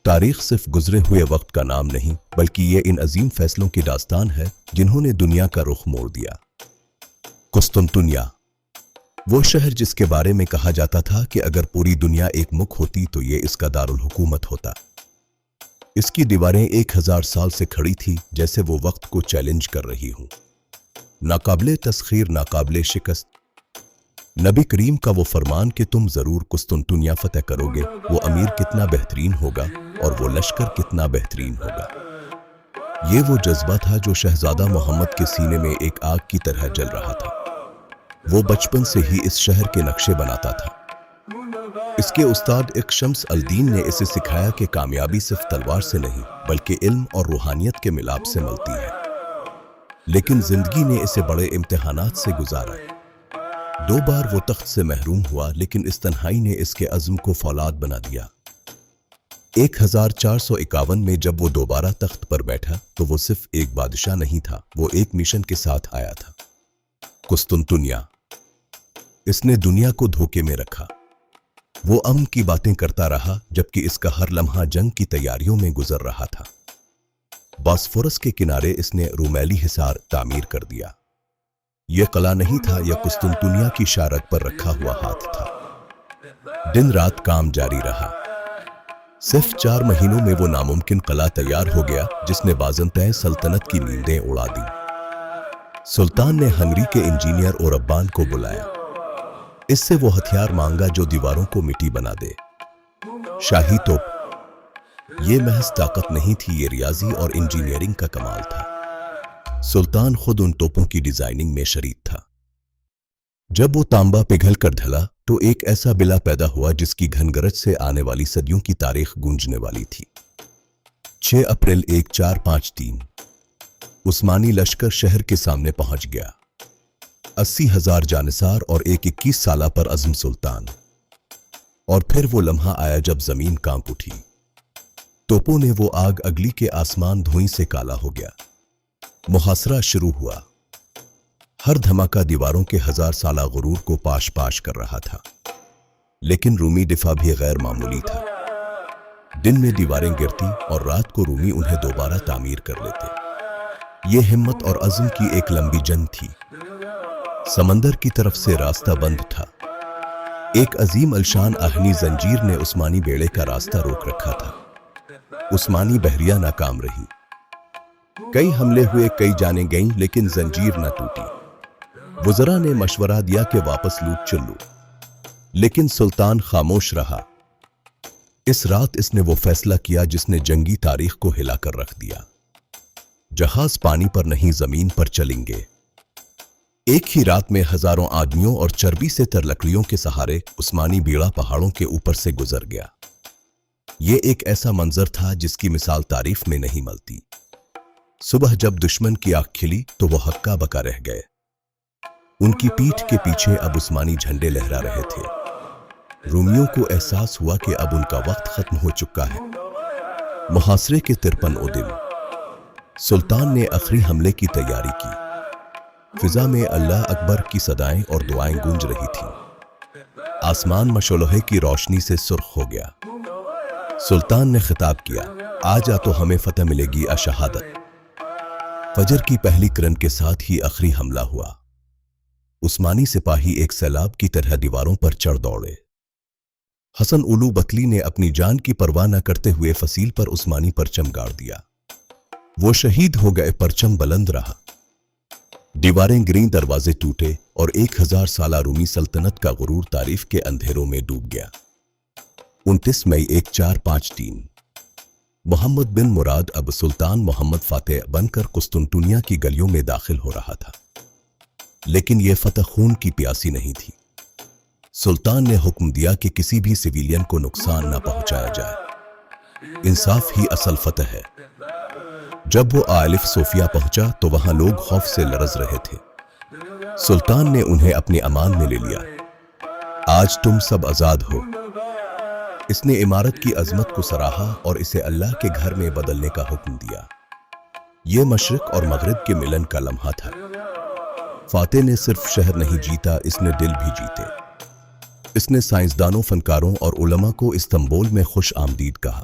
تاریخ صرف گزرے ہوئے وقت کا نام نہیں بلکہ یہ ان عظیم فیصلوں کی داستان ہے جنہوں نے دنیا کا رخ موڑ دیا۔ قسطنطنیہ، وہ شہر جس کے بارے میں کہا جاتا تھا کہ اگر پوری دنیا ایک ملک ہوتی تو یہ اس کا دارالحکومت ہوتا۔ اس کی دیواریں 1000 سال سے کھڑی تھی جیسے وہ وقت کو چیلنج کر رہی ہوں، ناقابل تسخیر، ناقابل شکست۔ نبی کریم کا وہ فرمان کہ تم ضرور قسطنطنیہ فتح کرو گے، وہ امیر کتنا بہترین ہوگا اور وہ لشکر کتنا بہترین ہوگا، یہ وہ جذبہ تھا جو شہزادہ محمد کے سینے میں ایک آگ کی طرح جل رہا تھا۔ وہ بچپن سے ہی اس شہر کے نقشے بناتا تھا۔ اس کے استاد ایک شمس الدین نے اسے سکھایا کہ کامیابی صرف تلوار سے نہیں بلکہ علم اور روحانیت کے ملاپ سے ملتی ہے۔ لیکن زندگی نے اسے بڑے امتحانات سے گزارا۔ 2 بار وہ تخت سے محروم ہوا، لیکن اس تنہائی نے اس کے عزم کو فولاد بنا دیا۔ 1451 میں جب وہ دوبارہ تخت پر بیٹھا تو وہ صرف ایک بادشاہ نہیں تھا، وہ ایک مشن کے ساتھ آیا تھا۔ قسطنطنیہ، اس نے دنیا کو دھوکے میں رکھا۔ وہ امن کی باتیں کرتا رہا جبکہ اس کا ہر لمحہ جنگ کی تیاریوں میں گزر رہا تھا۔ باسفورس کے کنارے اس نے رومیلی حصار تعمیر کر دیا۔ یہ قلعہ نہیں تھا، یہ قسطنطنیہ کی شارت پر رکھا ہوا ہاتھ تھا۔ دن رات کام جاری رہا۔ صرف 4 مہینوں میں وہ ناممکن قلعہ تیار ہو گیا جس نے بازنطین سلطنت کی نیندیں اڑا دیں۔ سلطان نے ہنگری کے انجینئر اوربان کو بلایا۔ اس سے وہ ہتھیار مانگا جو دیواروں کو مٹی بنا دے۔ شاہی توپ، یہ محض طاقت نہیں تھی، یہ ریاضی اور انجینئرنگ کا کمال تھا۔ سلطان خود ان توپوں کی ڈیزائننگ میں شریک تھا۔ جب وہ تانبا پگھل کر ڈھلا تو ایک ایسا بلا پیدا ہوا جس کی گھنگرج سے آنے والی صدیوں کی تاریخ گونجنے والی تھی۔ 6 اپریل 1453 عثمانی لشکر شہر کے سامنے پہنچ گیا۔ 80,000 جانثار اور ایک 21 سالہ پر عزم سلطان۔ اور پھر وہ لمحہ آیا جب زمین کانپ اٹھی۔ توپوں نے وہ آگ اگلی کے آسمان دھوئیں سے کالا ہو گیا۔ محاصرہ شروع ہوا۔ ہر دھماکہ دیواروں کے 1000 سالہ غرور کو پاش پاش کر رہا تھا۔ لیکن رومی دفاع بھی غیر معمولی تھا۔ دن میں دیواریں گرتی اور رات کو رومی انہیں دوبارہ تعمیر کر لیتے۔ یہ ہمت اور عزم کی ایک لمبی جنگ تھی۔ سمندر کی طرف سے راستہ بند تھا۔ ایک عظیم الشان آہنی زنجیر نے عثمانی بیڑے کا راستہ روک رکھا تھا۔ عثمانی بحریہ ناکام رہی۔ کئی حملے ہوئے، کئی جانیں گئیں، لیکن زنجیر نہ ٹوٹی۔ وزراء نے مشورہ دیا کہ واپس لوٹ چلو، لیکن سلطان خاموش رہا۔ اس رات اس نے وہ فیصلہ کیا جس نے جنگی تاریخ کو ہلا کر رکھ دیا۔ جہاز پانی پر نہیں، زمین پر چلیں گے۔ ایک ہی رات میں ہزاروں آدمیوں اور چربی سے تر لکڑیوں کے سہارے عثمانی بیڑا پہاڑوں کے اوپر سے گزر گیا۔ یہ ایک ایسا منظر تھا جس کی مثال تعریف میں نہیں ملتی۔ صبح جب دشمن کی آنکھ کھلی تو وہ ہکا بکا رہ گئے۔ ان کی پیٹھ کے پیچھے اب عثمانی جھنڈے لہرا رہے تھے۔ رومیوں کو احساس ہوا کہ اب ان کا وقت ختم ہو چکا ہے۔ محاصرے کے 53 دن سلطان نے آخری حملے کی تیاری کی۔ فضا میں اللہ اکبر کی صدائیں اور دعائیں گونج رہی تھیں۔ آسمان مشعلہ کی روشنی سے سرخ ہو گیا۔ سلطان نے خطاب کیا، آج تو ہمیں فتح ملے گی شہادت۔ فجر کی پہلی کرن کے ساتھ ہی آخری حملہ ہوا۔ عثمانی سپاہی ایک سیلاب کی طرح دیواروں پر چڑھ دوڑے۔ حسن اولو بتلی نے اپنی جان کی پرواہ نہ کرتے ہوئے فصیل پر عثمانی پرچم گاڑ دیا۔ وہ شہید ہو گئے، پرچم بلند رہا۔ دیواریں گریں، دروازے ٹوٹے اور 1000 سالہ رومی سلطنت کا غرور تاریخ کے اندھیروں میں ڈوب گیا۔ 29 مئی 1453 محمد بن مراد اب سلطان محمد فاتح بن کر قسطنطنیہ کی گلیوں میں داخل ہو رہا تھا۔ لیکن یہ فتح خون کی پیاسی نہیں تھی۔ سلطان نے حکم دیا کہ کسی بھی سویلین کو نقصان نہ پہنچایا جائے۔ انصاف ہی اصل فتح ہے۔ جب وہ آلف صوفیہ پہنچا تو وہاں لوگ خوف سے لرز رہے تھے۔ سلطان نے انہیں اپنی امان میں لے لیا۔ آج تم سب آزاد ہو۔ اس نے عمارت کی عظمت کو سراہا اور اسے اللہ کے گھر میں بدلنے کا حکم دیا۔ یہ مشرق اور مغرب کے ملن کا لمحہ تھا۔ فاتح نے صرف شہر نہیں جیتا، اس نے دل بھی جیتے۔ اس نے سائنسدانوں، فنکاروں اور علماء کو استنبول میں خوش آمدید کہا۔